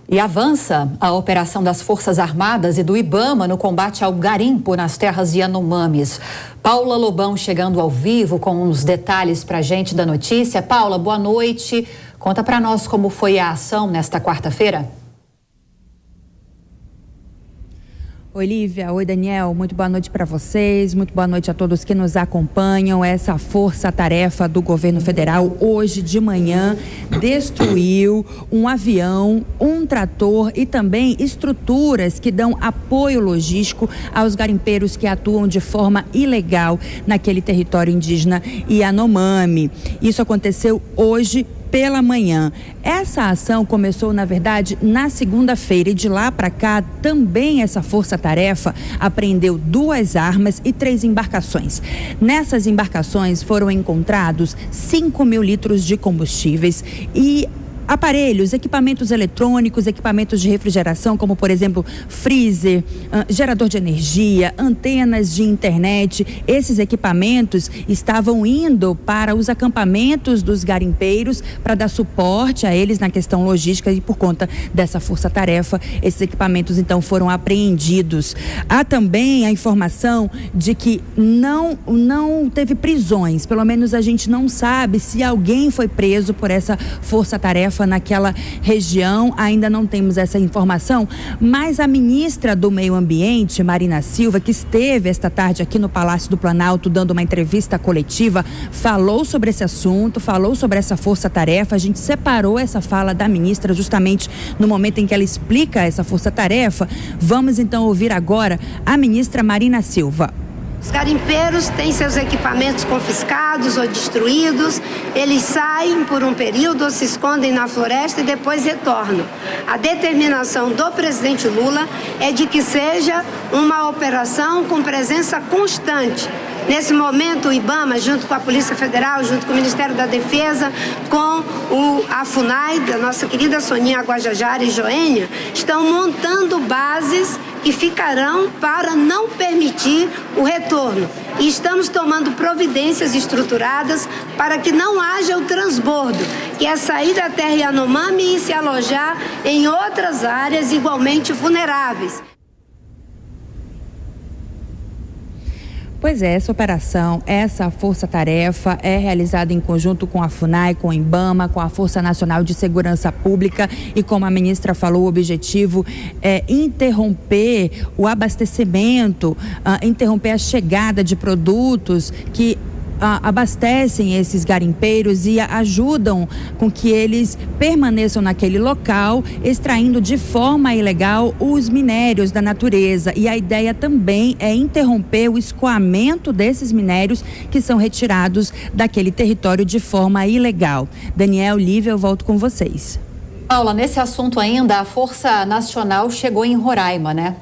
E avança a operação das Forças Armadas e do IBAMA no combate ao garimpo nas terras Yanomamis. Paula Lobão chegando ao vivo com os detalhes pra gente da notícia. Paula, boa noite. Conta pra nós como foi a ação nesta quarta-feira. Oi, Lívia. Oi, Daniel. Muito boa noite para vocês. Muito boa noite a todos que nos acompanham. Essa força-tarefa do governo federal hoje de manhã destruiu um avião, um trator e também estruturas que dão apoio logístico aos garimpeiros que atuam de forma ilegal naquele território indígena Yanomami. Isso aconteceu hoje pela manhã. Essa ação começou, na verdade, na segunda-feira e de lá para cá também essa força-tarefa apreendeu 2 armas e 3 embarcações. Nessas embarcações foram encontrados 5.000 litros de combustíveis e aparelhos, equipamentos eletrônicos, equipamentos de refrigeração, como por exemplo freezer, gerador de energia, antenas de internet. Esses equipamentos estavam indo para os acampamentos dos garimpeiros para dar suporte a eles na questão logística e por conta dessa força-tarefa, esses equipamentos então foram apreendidos. Há também a informação de que não teve prisões, pelo menos a gente não sabe se alguém foi preso por essa força-tarefa naquela região, ainda não temos essa informação, mas a ministra do Meio Ambiente, Marina Silva, que esteve esta tarde aqui no Palácio do Planalto dando uma entrevista coletiva, falou sobre esse assunto, falou sobre essa força-tarefa. A gente separou essa fala da ministra justamente no momento em que ela explica essa força-tarefa. Vamos então ouvir agora a ministra Marina Silva. Os garimpeiros têm seus equipamentos confiscados ou destruídos, eles saem por um período ou se escondem na floresta e depois retornam. A determinação do presidente Lula é de que seja uma operação com presença constante. Nesse momento, o IBAMA, junto com a Polícia Federal, junto com o Ministério da Defesa, com a FUNAI, da nossa querida Soninha Guajajara e Joênia, estão montando bases que ficarão para não permitir o retorno. E estamos tomando providências estruturadas para que não haja o transbordo, que é sair da terra Yanomami e se alojar em outras áreas igualmente vulneráveis. Pois é, essa operação, essa força-tarefa é realizada em conjunto com a FUNAI, com o IBAMA, com a Força Nacional de Segurança Pública e, como a ministra falou, o objetivo é interromper o abastecimento, interromper a chegada de produtos que abastecem esses garimpeiros e ajudam com que eles permaneçam naquele local, extraindo de forma ilegal os minérios da natureza. E a ideia também é interromper o escoamento desses minérios que são retirados daquele território de forma ilegal. Daniel, Lívia, eu volto com vocês. Paula, nesse assunto ainda, a Força Nacional chegou em Roraima, né?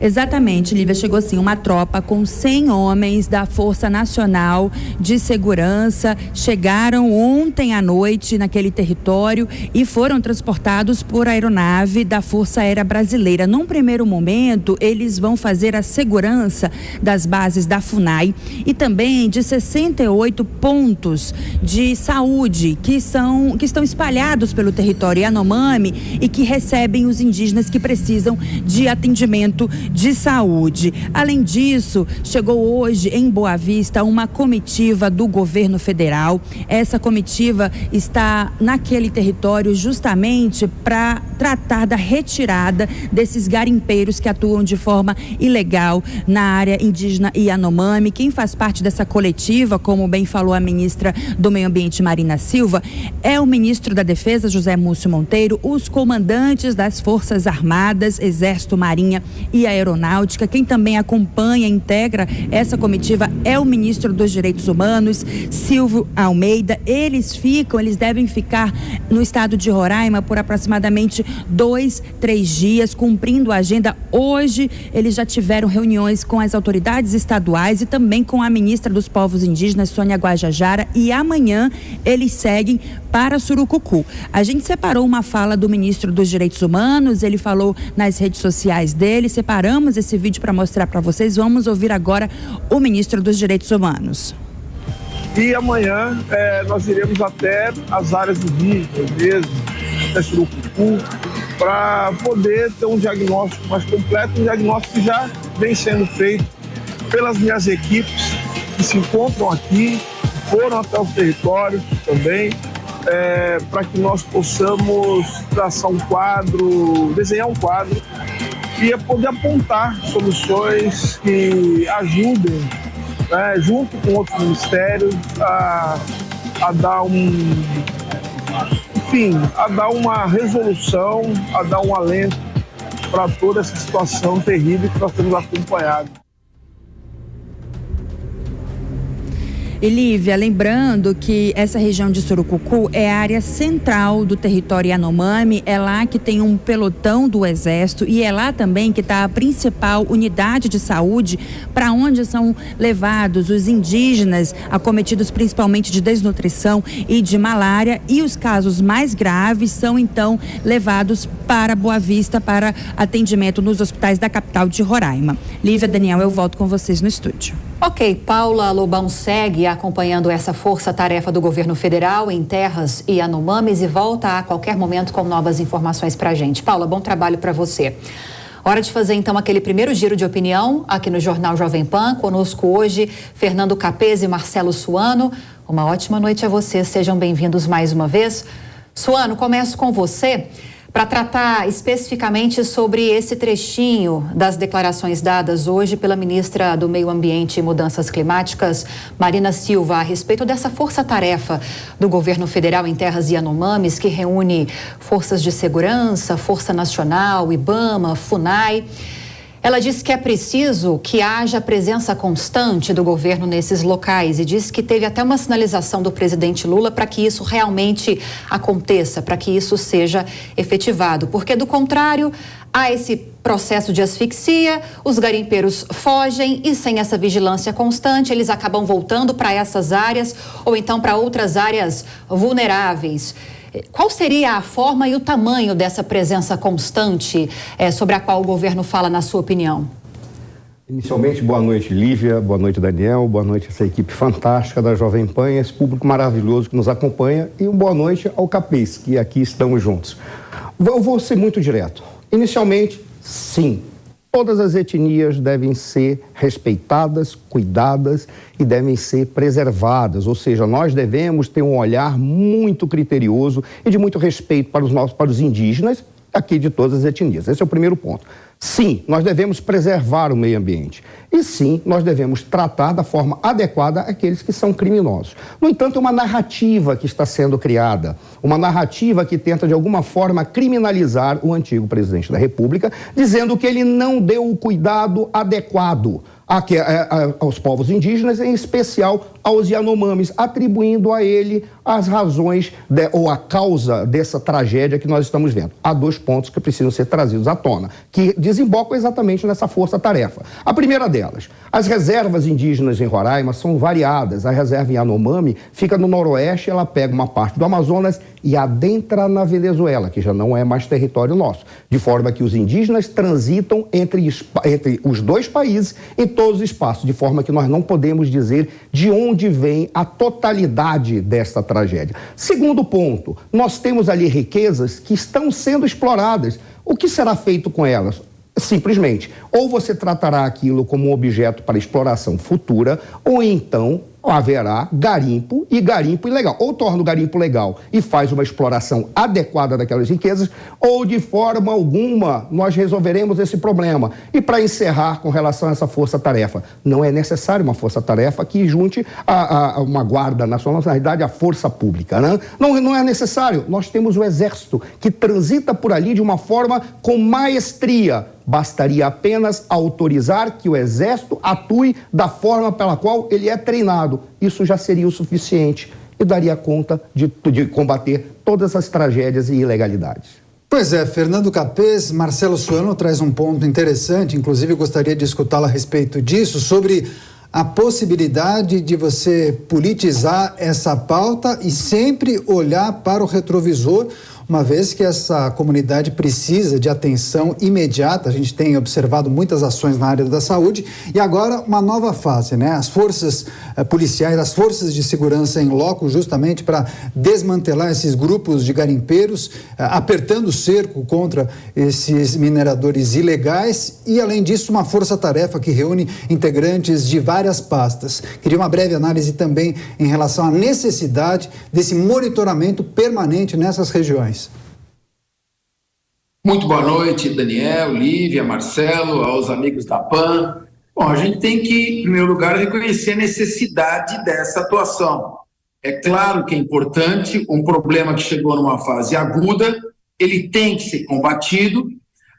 Exatamente, Lívia, chegou sim uma tropa com 100 homens da Força Nacional de Segurança, chegaram ontem à noite naquele território e foram transportados por aeronave da Força Aérea Brasileira. Num primeiro momento, eles vão fazer a segurança das bases da FUNAI e também de 68 pontos de saúde que estão espalhados pelo território Yanomami e que recebem os indígenas que precisam de atendimento de saúde. Além disso, chegou hoje em Boa Vista uma comitiva do governo federal. Essa comitiva está naquele território justamente para tratar da retirada desses garimpeiros que atuam de forma ilegal na área indígena Yanomami. Quem faz parte dessa coletiva, como bem falou a ministra do Meio Ambiente, Marina Silva, é o ministro da Defesa, José Múcio Monteiro, os comandantes das Forças Armadas, Exército, Marinha e Aeronáutica. Quem também acompanha, integra essa comitiva é o ministro dos Direitos Humanos, Silvio Almeida. Eles devem ficar no estado de Roraima por aproximadamente 2-3 dias, cumprindo a agenda. Hoje, eles já tiveram reuniões com as autoridades estaduais e também com a ministra dos Povos Indígenas, Sônia Guajajara, e amanhã eles seguem para Surucucu. A gente separou uma fala do ministro dos Direitos Humanos, ele falou nas redes sociais dele, separamos esse vídeo para mostrar para vocês. Vamos ouvir agora o ministro dos Direitos Humanos. E amanhã nós iremos até as áreas indígenas mesmo, até Surucucu, para poder ter um diagnóstico mais completo, um diagnóstico que já vem sendo feito pelas minhas equipes que se encontram aqui, foram até os territórios também, para que nós possamos traçar um quadro, desenhar um quadro e poder apontar soluções que ajudem, junto com outros ministérios, a dar a dar uma resolução, a dar um alento para toda essa situação terrível que nós temos acompanhado. E Lívia, lembrando que essa região de Surucucu é a área central do território Yanomami, é lá que tem um pelotão do Exército e é lá também que está a principal unidade de saúde para onde são levados os indígenas acometidos principalmente de desnutrição e de malária, e os casos mais graves são então levados para Boa Vista para atendimento nos hospitais da capital de Roraima. Lívia, Daniel, eu volto com vocês no estúdio. Ok, Paula Lobão segue acompanhando essa força-tarefa do governo federal em terras e Yanomamis e volta a qualquer momento com novas informações pra gente. Paula, bom trabalho para você. Hora de fazer então aquele primeiro giro de opinião aqui no Jornal Jovem Pan. Conosco hoje, Fernando Capês e Marcelo Suano. Uma ótima noite a vocês, sejam bem-vindos mais uma vez. Suano, começo com você para tratar especificamente sobre esse trechinho das declarações dadas hoje pela ministra do Meio Ambiente e Mudanças Climáticas, Marina Silva, a respeito dessa força-tarefa do governo federal em terras Yanomamis, que reúne forças de segurança, Força Nacional, IBAMA, FUNAI. Ela disse que é preciso que haja presença constante do governo nesses locais e disse que teve até uma sinalização do presidente Lula para que isso realmente aconteça, para que isso seja efetivado, porque do contrário, há esse processo de asfixia, os garimpeiros fogem e sem essa vigilância constante, eles acabam voltando para essas áreas ou então para outras áreas vulneráveis. Qual seria a forma e o tamanho dessa presença constante sobre a qual o governo fala, na sua opinião? Inicialmente, boa noite, Lívia, boa noite, Daniel, boa noite essa equipe fantástica da Jovem Pan, esse público maravilhoso que nos acompanha, e uma boa noite ao Capês, que aqui estamos juntos. Eu vou ser muito direto. Inicialmente, sim, todas as etnias devem ser respeitadas, cuidadas e devem ser preservadas, ou seja, nós devemos ter um olhar muito criterioso e de muito respeito para os indígenas aqui de todas as etnias. Esse é o primeiro ponto. Sim, nós devemos preservar o meio ambiente. E sim, nós devemos tratar da forma adequada aqueles que são criminosos. No entanto, é uma narrativa que está sendo criada, uma narrativa que tenta de alguma forma criminalizar o antigo presidente da República, dizendo que ele não deu o cuidado adequado aos povos indígenas, em especial aos Yanomamis, atribuindo a ele as razões ou a causa dessa tragédia que nós estamos vendo. Há dois pontos que precisam ser trazidos à tona, que desembocam exatamente nessa força-tarefa. A primeira delas, as reservas indígenas em Roraima são variadas. A reserva Yanomami fica no noroeste, ela pega uma parte do Amazonas e adentra na Venezuela, que já não é mais território nosso, de forma que os indígenas transitam entre os dois países em todos os espaços, de forma que nós não podemos dizer de onde vem a totalidade desta tragédia. Segundo ponto, nós temos ali riquezas que estão sendo exploradas. O que será feito com elas? Simplesmente, ou você tratará aquilo como um objeto para exploração futura, ou então haverá garimpo e garimpo ilegal. Ou torna o garimpo legal e faz uma exploração adequada daquelas riquezas, ou de forma alguma nós resolveremos esse problema. E para encerrar com relação a essa força-tarefa, não é necessário uma força-tarefa que junte a uma guarda nacional, na realidade a força pública, né? Não é necessário. Nós temos o Exército que transita por ali de uma forma com maestria. Bastaria apenas autorizar que o Exército atue da forma pela qual ele é treinado. Isso já seria o suficiente e daria conta de combater todas as tragédias e ilegalidades. Pois é, Fernando Capês, Marcelo Suano traz um ponto interessante, inclusive gostaria de escutá-lo a respeito disso, sobre a possibilidade de você politizar essa pauta e sempre olhar para o retrovisor, uma vez que essa comunidade precisa de atenção imediata. A gente tem observado muitas ações na área da saúde e agora uma nova fase, né? As forças policiais, as forças de segurança em loco, justamente para desmantelar esses grupos de garimpeiros, apertando o cerco contra esses mineradores ilegais e, além disso, uma força-tarefa que reúne integrantes de várias pastas. Queria uma breve análise também em relação à necessidade desse monitoramento permanente nessas regiões. Muito boa noite, Daniel, Lívia, Marcelo, aos amigos da PAN. Bom, a gente tem que, em primeiro lugar, reconhecer a necessidade dessa atuação. É claro que é importante, um problema que chegou numa fase aguda, ele tem que ser combatido.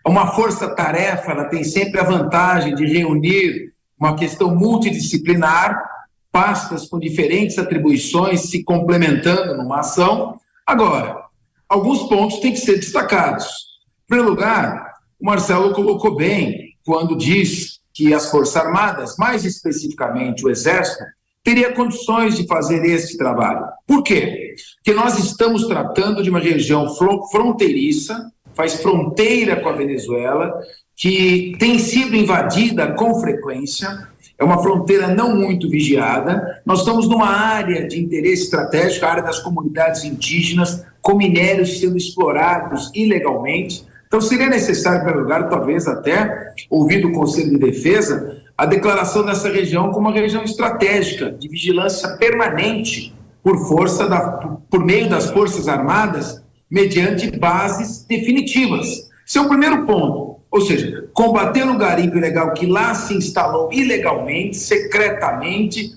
Uma força-tarefa, ela tem sempre a vantagem de reunir uma questão multidisciplinar, pastas com diferentes atribuições se complementando numa ação. Agora, alguns pontos têm que ser destacados. Em primeiro lugar, o Marcelo colocou bem quando diz que as Forças Armadas, mais especificamente o Exército, teria condições de fazer esse trabalho. Por quê? Porque nós estamos tratando de uma região fronteiriça, faz fronteira com a Venezuela, que tem sido invadida com frequência, é uma fronteira não muito vigiada. Nós estamos numa área de interesse estratégico, a área das comunidades indígenas, com minérios sendo explorados ilegalmente. Então, seria necessário, em primeiro lugar, talvez até, ouvir do Conselho de Defesa, a declaração dessa região como uma região estratégica, de vigilância permanente por meio das Forças Armadas, mediante bases definitivas. Esse é o primeiro ponto. Ou seja, combater o garimpo ilegal que lá se instalou ilegalmente, secretamente,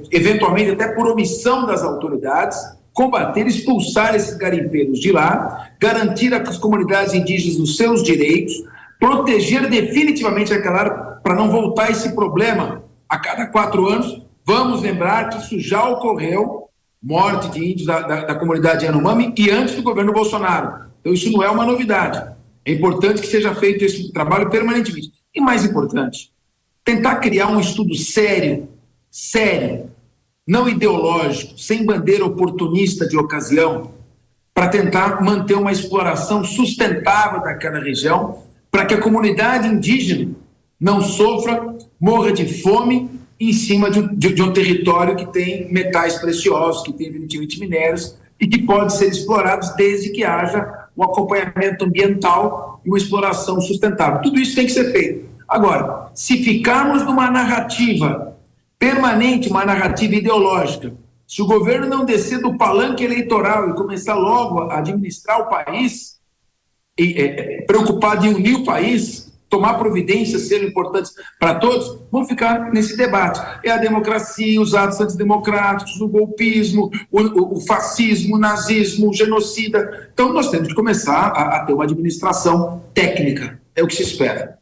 eventualmente até por omissão das autoridades, combater, expulsar esses garimpeiros de lá, garantir às comunidades indígenas os seus direitos, proteger definitivamente aquela área para não voltar esse problema a cada 4 anos. Vamos lembrar que isso já ocorreu, morte de índios da comunidade Yanomami, e antes do governo Bolsonaro. Então isso não é uma novidade. É importante que seja feito esse trabalho permanentemente. E mais importante, tentar criar um estudo sério, não ideológico, sem bandeira oportunista de ocasião, para tentar manter uma exploração sustentável daquela região, para que a comunidade indígena não sofra, morra de fome em cima de um território que tem metais preciosos, que tem evidentemente minérios e que pode ser explorados desde que haja um acompanhamento ambiental e uma exploração sustentável. Tudo isso tem que ser feito. Agora, se ficarmos numa narrativa permanente, uma narrativa ideológica, se o governo não descer do palanque eleitoral e começar logo a administrar o país, preocupado em unir o país, tomar providências, serem importantes para todos, vão ficar nesse debate. É a democracia, os atos antidemocráticos, o golpismo, o fascismo, o nazismo, o genocida. Então nós temos que começar a ter uma administração técnica, é o que se espera.